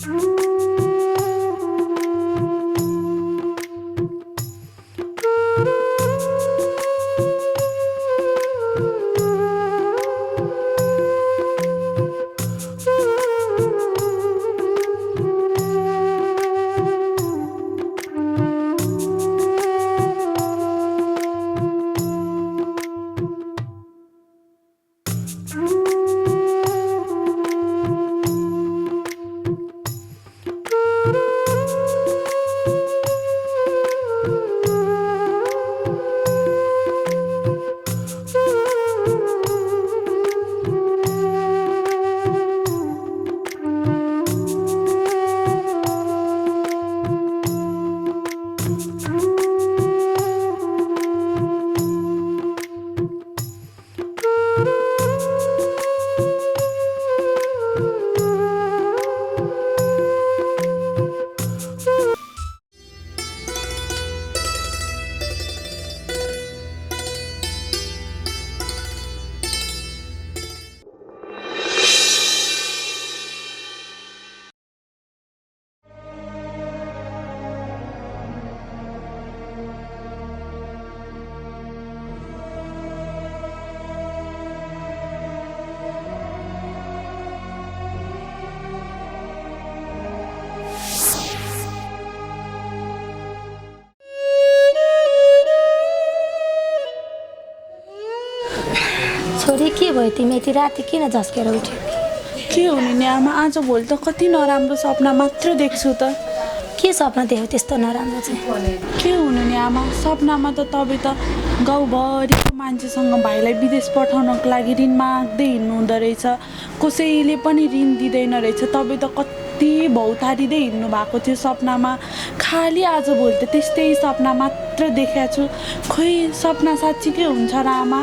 छोरी के भयो तिमी यति राति किन झस्केर उठ्यौ? के हुने नि आमा, आज भोलि त कति नराम्रो सपना मात्र देख्छु त। के सपना देख्यौ त्यस्तो नराम्रो चाहिँ? के हुनु नि आमा, सपनामा त तपाईँ त गाउँभरिको मान्छेसँग भाइलाई विदेश पठाउनको लागि ऋण माग्दै हिँड्नु हुँदो रहेछ। कसैले पनि ऋण दिँदैन रहेछ। तपाईँ त कति भौतारिँदै हिँड्नु भएको थियो सपनामा। खालि आज भोलि त त्यस्तै सपना मात्र देखेको छु। खोइ सपना साँच्चीकै हुन्छ र आमा?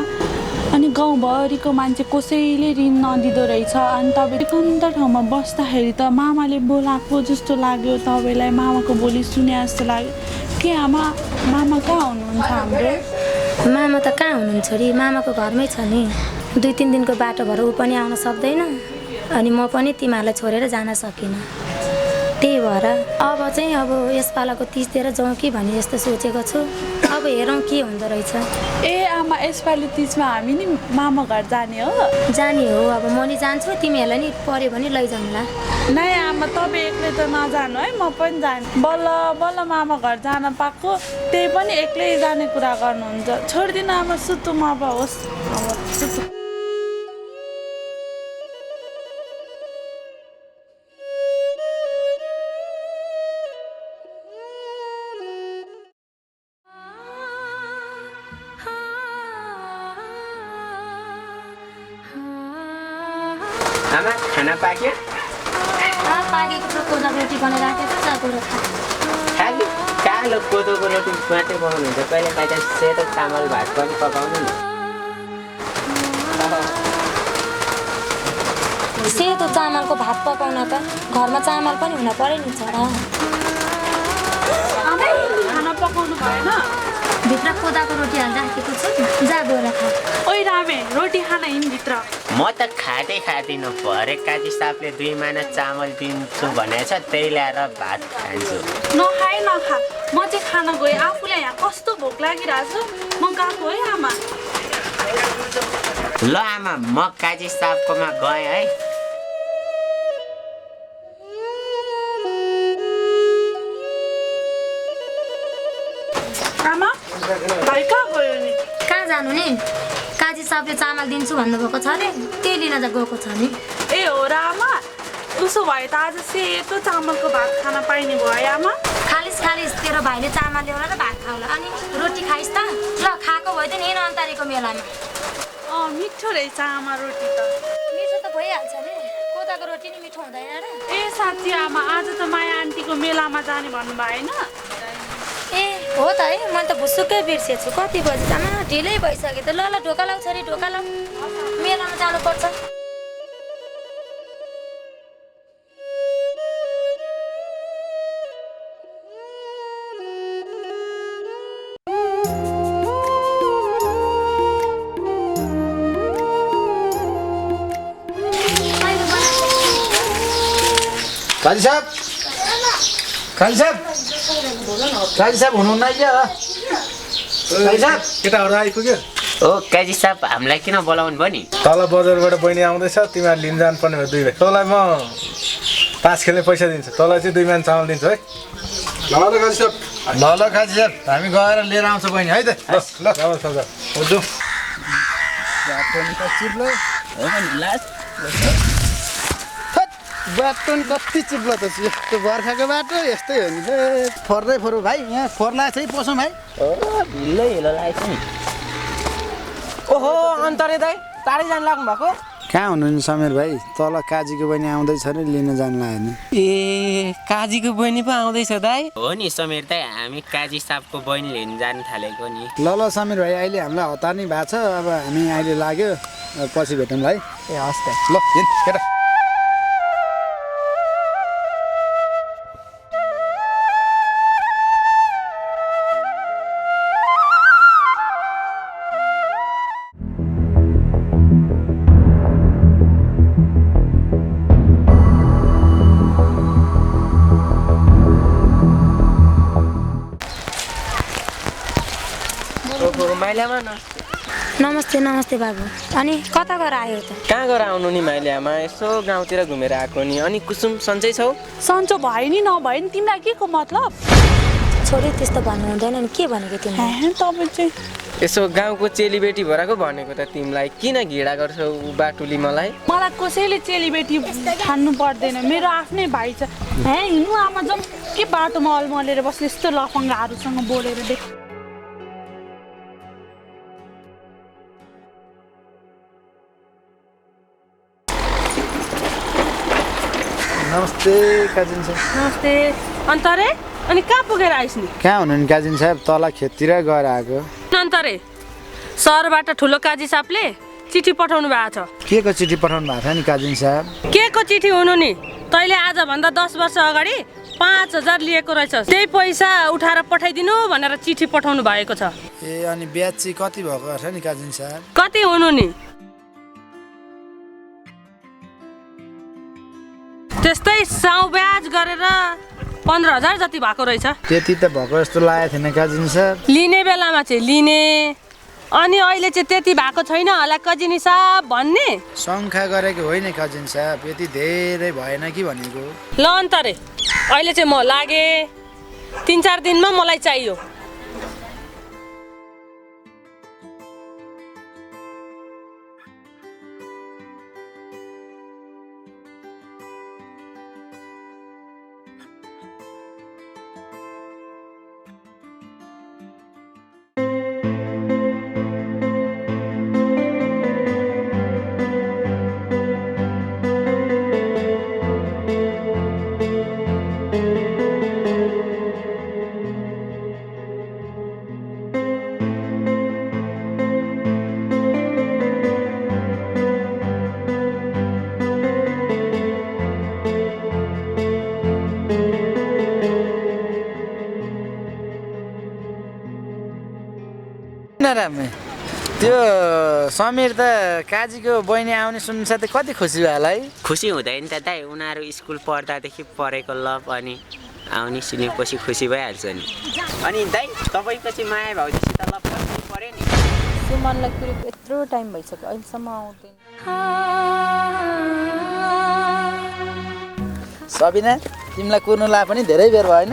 अनि गाउँभरिको मान्छे कसैले ऋण नदिँदो रहेछ। अनि तपाईँ एकान्त ठाउँमा बस्दाखेरि त मामाले बोलाएको जस्तो लाग्यो तपाईँलाई। मामाको बोली सुने जस्तो लाग्यो। के आमा, मामा कहाँ हुनुहुन्छ हाम्रो? मामा त कहाँ हुनुहुन्छ रे? मामाको घरमै छ नि। 2-3 दिनको बाटो भएर ऊ पनि आउन सक्दैन। अनि म पनि तिमीहरूलाई छोडेर जान सकिनँ। त्यही भएर अब यसपालाको तीजतिर जाउँ कि भन्ने जस्तो सोचेको छु। अब हेरौँ के हुँदो रहेछ। ए आमा, यसपालि तीजमा हामी नि मामा घर जाने हो? जाने हो। अब म नि जान्छु, तिमीहरूलाई नि पर्यो भने लैजाउँला। नै आमा, तपाईँ एक्लै त नजानु है, म पनि जाने। बल्ल बल्ल मामा घर जान पाएको, त्यही पनि एक्लै जाने कुरा गर्नुहुन्छ। छोडिदिनु आमा, सुत्नु म अब। होस् अब सुत्नु। आमा, खाना पाक्यो? पाकेको कोदोको रोटी बनाएर राखेको छ, कोदो खा। खालि कालो कोदोको रोटी मात्रै बनाउनुहुन्छ, कहिले काहीँ सेतो चामल भात पनि पकाउनु नि। सेतो चामलको भात पकाउन त घरमा चामल पनि हुन पर्यो नि छोरा। खाना पकाउनु भएन? भित्र कोदाको रोटी हाल राखेको छु, जा गएर खा। ओइ रामे, रोटी खान हिँड्भित्र। म त खाँदिनँ। भरे काजी साहबले 2 महिना चामल दिन्छु भनेको छ, त्यही ल्याएर भात खान्छु। नखाए नखा, म चाहिँ खान गएँ। आफूलाई यहाँ कस्तो भोक लागिरहेको छ, म गएको है आमा। ल आमा, म काजी साहबकोमा गएँ है। आमा, भाइ कहाँ गयो नि? कहाँ जानु नि? काजी साहबले चामल दिन्छु भन्नुभएको छ अरे, त्यही लिन त गएको छ नि। ए हो र आमा? उसो भए त आज सेतो चामलको भात खान पाइने भयो है आमा? खालिस तेरो भाइले चामल ल्याउला र भात खाउला, अनि रोटी खाइस् त। ल खाएको भयो त नि अन्तारीको मेलामा। मिठो रहेछ आमा रोटी त। मिठो त भइहाल्छ नि, कोदाको रोटी नि मिठो हुँदैन र? ए साँच्ची आमा, आज त माया आन्टीको मेलामा जाने भन्नुभयो होइन? ए हो त है, मैले त भुसुक्कै बिर्सेछु। कति बजी? आमा ढिलै भइसक्यो त। ल ढोका लाउ छोरी, ढोका लाउ, मेलामा जानुपर्छ। काजी साहब काजी साहब काजी साहब हुनुहुन्न क्या काजी साहब केटाहरू आइपुग्यो ओ काजी साहब हामीलाई किन बोलाउनु भयो नि तल बजारबाट बहिनी आउँदैछ तिमीहरू लिन जानुपर्ने भयो 2 भाइ तँलाई म 5 खेल्ने पैसा दिन्छु तँलाई चाहिँ 2 म्यान चामल दिन्छु है ल काजी साहब ल काजी साहब हामी गएर लिएर आउँछ बहिनी है त ल राम्रो छ उजु बाटो नि कति चिप्लो त यस्तो बर्खाको बाटो यस्तै हो नि फोर्दै फोरु भाइ यहाँ फोर्ला चाहिँ पसौँ भाइ ढिलो हिलो लागेको छ नि ओहो अन्तरे दाइ टाढै जानु लाग्नु भएको कहाँ हुनुहुन्छ समीर भाइ तल काजीको बहिनी आउँदैछ अरे लिन जानु लाग्यो नि ए काजीको बहिनी पो आउँदैछ दाइ हो नि समीर दाइ हामी काजी साहबको बहिनी लिन जानु थालेको नि ल समीर भाइ अहिले हामीलाई हतार नै भएको छ अब हामी अहिले लाग्यो पछि भेटौँ है ए हस् त ल हिँड केटा माइलामा न नमस्ते नमस्ते बाबु अनि कता गएर आयो त कहाँ गएर आउनु नि माइलामा यसो गाउँतिर घुमेर आएको नि अनि कुसुम सन्चै छौ सन्चो भयो नि नभए नि तिमीलाई के को मतलब छोरी त्यस्तो भन्नु हुँदैन नि के भनेको तिमीले तपाईँ चाहिँ यसो गाउँको चेलीबेटी भराको भनेको त तिमीलाई किन घिडा गर्छौ बाटुली मलाई कसैले चेलीबेटी ठान्नु पर्दैन मेरो आफ्नै भाइ छ हिँड्नु आमा जाउँ के बाटोमा अलमलेर बस्ने यस्तो लफङ्गाहरूसँग बोलेर देख नमस्ते काजिन साहब नमस्ते अन्तरे अनि कहाँ पुगेर आइस् नि कहाँ हुनुहुन्छ काजिन साहब तल खेततिर गएर आएको अन्तरे सहरबाट ठुलो काजी साहबले चिठी पठाउनु भएको छ के को चिठी पठाउनु भएको छ नि काजिन साहब के को चिठी हुनु नि तैँले आजभन्दा 10 वर्ष अगाडि 5000 लिएको रहेछस् त्यही पैसा उठाएर पठाइदिनु भनेर चिठी पठाउनु भएको छ ए अनि ब्याज चाहिँ कति भएको रहेछ नि काजिन साहब कति हुनु नि त्यस्तै साउ ब्याज गरेर 15000 जति भएको रहेछ त्यति त भएको जस्तो लागेको थिएन काजिन साहब लिने बेलामा चाहिँ लिने अनि अहिले चाहिँ त्यति भएको छैन होला कजिनी साहब भन्ने शङ्खा गरेको होइन काजिन साहब यति धेरै भएन कि भनेको ल अन्तरे अहिले चाहिँ म लागे 3-4 दिनमा मलाई चाहियो नराम्रो त्यो समीर त काजीको बहिनी आउने सुन्नुसाथै कति खुसी भयो होला है खुसी हुँदैन त दाइ उनीहरू स्कुल पढ्दादेखि पढेको लभ अनि आउने सुनेपछि खुसी भइहाल्छ नि अनि दाइ तपाईँको चाहिँ माया भाउजूसित लभ गर्नु पर्यो नि सुमनलाई कुरेको यत्रो टाइम भइसक्यो अहिलेसम्म आउँदैन सबिना तिमीलाई कुर्नु ला पनि धेरै बेर भयो होइन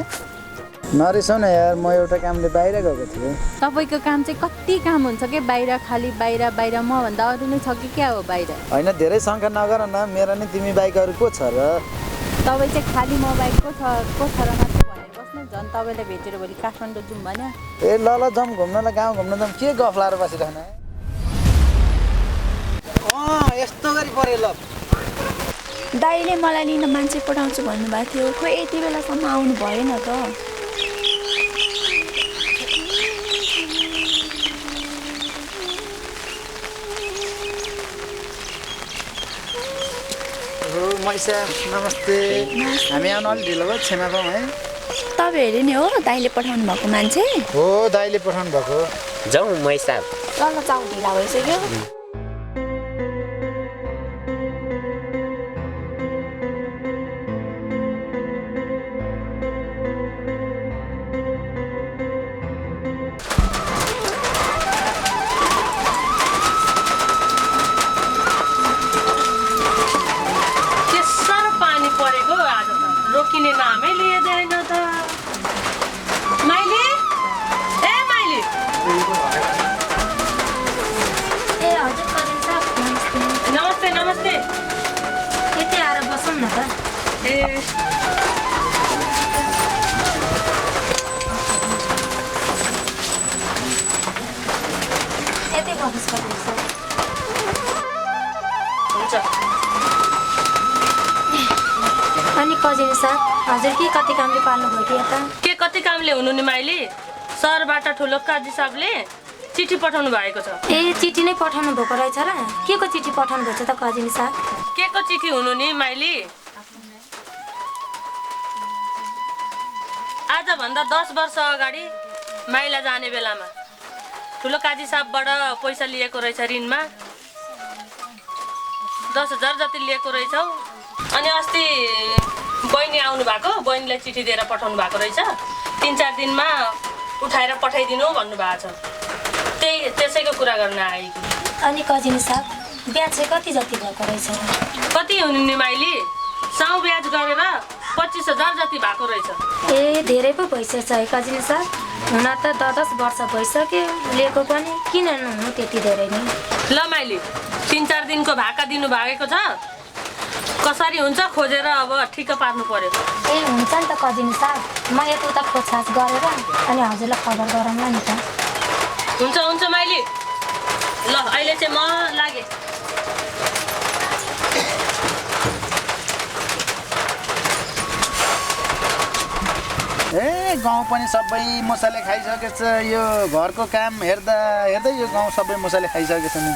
नरिसाउ न यार म एउटा कामले बाहिर गएको थिएँ तपाईँको काम चाहिँ कति काम हुन्छ कि बाहिर खालि बाहिर बाहिर मभन्दा अरू नै छ कि क्या हो बाहिर होइन धेरै शङ्का नगर न मेरो नि तिमी बाइक अरू को छ र तपाईँ चाहिँ खालि म बाहेक को छ र मात्र भनेर बस्नु झन् तपाईँलाई भेटेर भोलि काठमाडौँ जाउँ भन्यो ए ल जाउँ घुम्नलाई गाउँ घुम्न जाउँ के गफ लाएर बसिरहन यस्तो गरी पऱ्यो ल दाइले मलाई लिन मान्छे पठाउँछु भन्नुभएको थियो खोइ यति बेलासम्म आउनु भएन त मैसा नमस्ते हामी आउनु अलिक ढिलो भयो क्षमा पाऊँ है तपाईँहरू नि हो दाइले पठाउनु भएको मान्छे हो दाइले पठाउनु भएको जाउँ मैसा ल चाउ ढिला भइसक्यो रोकिने नामै लिएदैन त माइली ए माइली ए हजुर कजिन साहब नमस्ते नमस्ते यतै आएर बसौँ न त ए यतै बस कजिन साहब हुन्छ अनि कजिन साहब हजुर के कति कामले पाल्नुभयो कि यता के कति कामले हुनु नि माइली सहरबाट ठुलो काजी साहबले चिठी पठाउनु भएको छ ए चिठी नै पठाउनु भएको रहेछ र के को चिठी पठाउनु भएको छ त कजिन साहब के को चिठी हुनु नि माइली आजभन्दा 10 वर्ष अगाडि माइला जाने बेलामा ठुलो काजी साहबबाट पैसा लिएको रहेछ ऋणमा 10,000 जति लिएको रहेछौ अनि अस्ति बहिनी आउनु भएको बहिनीलाई चिठी दिएर पठाउनु भएको रहेछ 3-4 दिनमा उठाएर पठाइदिनु भन्नुभएको छ त्यसैको कुरा गर्न आएकी अनि कजिन साहब ब्याज चाहिँ कति जति भएको रहेछ कति हुनु नि माइली साउ ब्याज गरेर 25,000 जति भएको रहेछ ए धेरै पो भइसकेछ है कजिन साहब हुन त 10 वर्ष भइसक्यो लिएको पनि किन नहुनु त्यति धेरै नै ल माइली 3-4 दिनको भाका दिनु भएको छ कसरी हुन्छ खोजेर अब ठिक पार्नु पर्यो ए हुन्छ नि त कजिन साहब म यता खोजखाज गरेर अनि हजुरलाई खबर गरौँला नि त हुन्छ माइली ल अहिले चाहिँ म लागे ए गाउँ पनि सबै मसाले खाइसकेछ यो घरको काम हेर्दा हेर्दै यो गाउँ सबै मसाले खाइसकेछ नि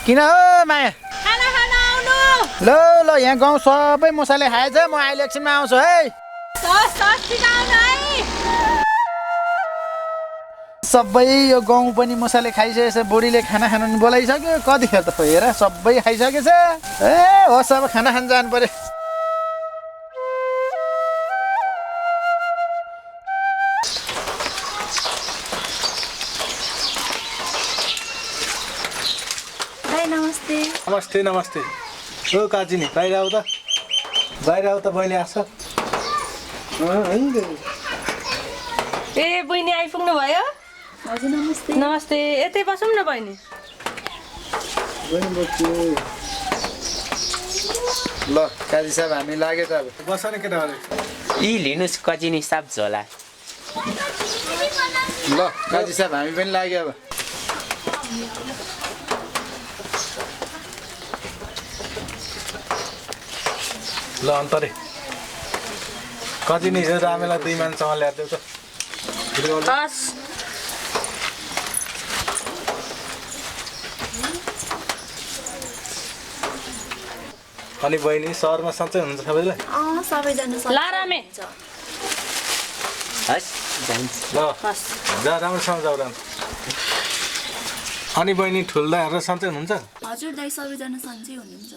किन हो माया ल यहाँ गाउँ सबै मसाले खाएछ म अहिले एकछिनमा आउँछु है सबै यो गाउँ पनि मसाले खाइसकेछ बुढीले खाना खानु बोलाइसक्यो कतिखेर त हेर सबै खाइसकेछ ए होस् अब खाना खान जानु पर्यो नमस्ते नमस्ते नमस्ते ओ काजिनी बाहिर आऊ त बहिनी आछ ए बहिनी आइपुग्नु भयो हजुर नमस्ते नमस्ते यतै बसौँ न बहिनी ल काजी साहब हामी लाग्यो त अब बस न केटाहरू यी लिनुहोस् कजिनी साहब झोला ल काजी साहब हामी पनि लाग्यो अब ल अन्तरे कजिनी हिजो रामेलाई 2 मानसँग ल्याइदेऊ त हस् अनि बहिनी सहरमा सन्चै हुनुहुन्छ सबैलाई सबैजना ला रामे हस् जान्छ ल जा राम्रोसँग जाऊ राम अनि बहिनी ठुल्दाहरू सन्चै हुनुहुन्छ हजुर दाइ सबैजना सन्चै हुनुहुन्छ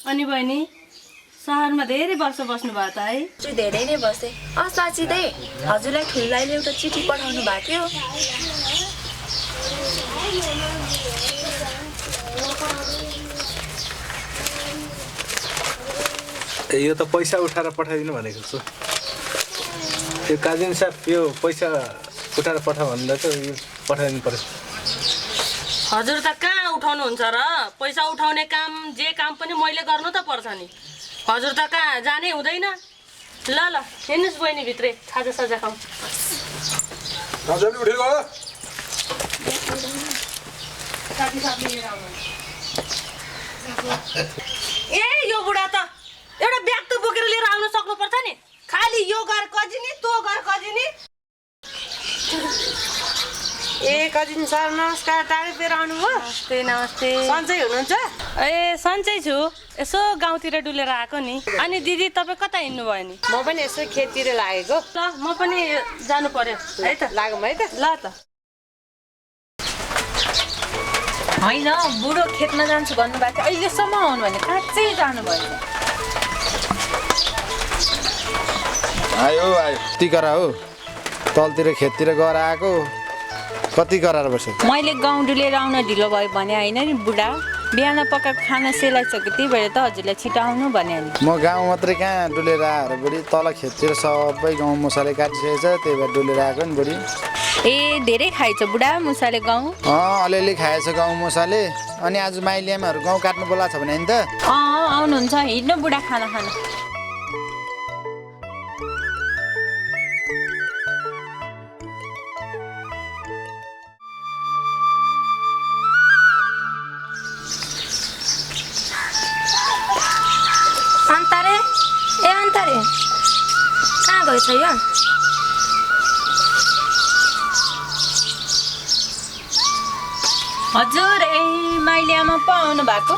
अनि बहिनी सहरमा धेरै वर्ष बस्नु भयो त है हजुर धेरै नै बसे साँच्ची दाइ हजुरलाई ठुल्दाइले एउटा चिठी पठाउनु भएको थियो यो त पैसा उठाएर पठाइदिनु भनेको छु यो काजिन साहब यो पैसा उठाएर पठाउ भन्दा त यो पठाइदिनु पर्यो हजुर त कहाँ उठाउनुहुन्छ र पैसा उठाउने काम जे काम पनि मैले गर्नु त पर्छ नि हजुर त कहाँ जानै हुँदैन ल हिँड्नुहोस् बहिनी भित्रै खाजा साजा खाऊ ए यो बुढा त एउटा ब्याग त बोकेर लिएर आउन सक्नुपर्छ नि खालि यो घर कजिनी त्यो घर कजिनी ए कजिन सर नमस्कार टाढी फेर आउनुभयो नमस्ते नमस्ते सन्चै हुनुहुन्छ ए सन्चै छु यसो गाउँतिर डुलेर आएको नि अनि दिदी तपाईँ कता हिँड्नु भयो नि म पनि यसो खेततिर लागेको ल म पनि जानु पर्यो है त लागौँ है त ल त होइन बुढो खेतमा जान्छु भन्नुभएको थियो अहिलेसम्म आउनु भने काँचै जानुभयो आयो टिकरा हो तलतिर खेततिर गएर आएको कति करार बस्यो मैले गाउँ डुलेर आउन ढिलो भयो भने होइन नि बुढा बिहान पकाएको खाना सेलाइसक्यो त्यही भएर त हजुरलाई छिटो आउनु भने नि म गाउँ मात्रै कहाँ डुलेर आएर बुढी तल खेततिर सबै गाउँ मुसाले काटिसकेको छ त्यही भएर डुलेर आएको नि बुढी ए धेरै खाएछ बुढा मुसाले गाउँ अलिअलि खाएछ गाउँ मुसाले अनि आज माइलियामाहरू गाउँ काट्नु बोलाएको छ भने नि त आउनुहुन्छ हिँड्नु बुढा खाना खानु कहाँ गएछ यो हजुर माइली आमा पो आउनु भएको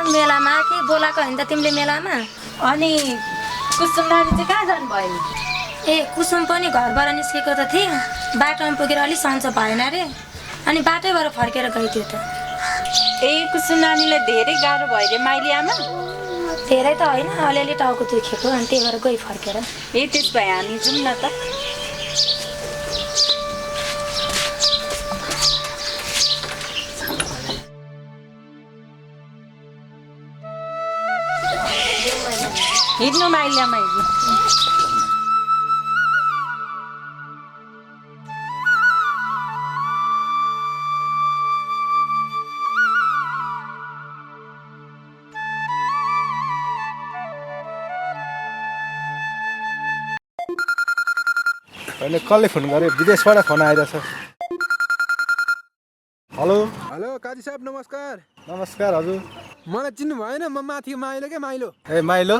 मेलामा के बोलाएको होइन त तिमीले मेलामा अनि कुसुम नानी चाहिँ कहाँ जानुभयो नि ए कुसुम पनि घरबाट निस्केको त थिएँ बाटोमा पुगेर अलिक सन्चो भएन अरे अनि बाटैबाट फर्केर गइदियो त ए कुसुम नानीलाई धेरै गाह्रो भयो रे माइली आमा धेरै त होइन अलिअलि टाउको दुखेको अनि त्यही भएर गई फर्केर ए त्यस भए हामी जाउँ न त हिँड्नु माइली आमा हिँड्नु होइन कसले फोन गर्यो विदेशबाट फोन आइरहेछ हेलो हेलो काजी साहब नमस्कार नमस्कार हजुर मलाई चिन्नु भएन म माथि माइलो के माइलो ए माइलो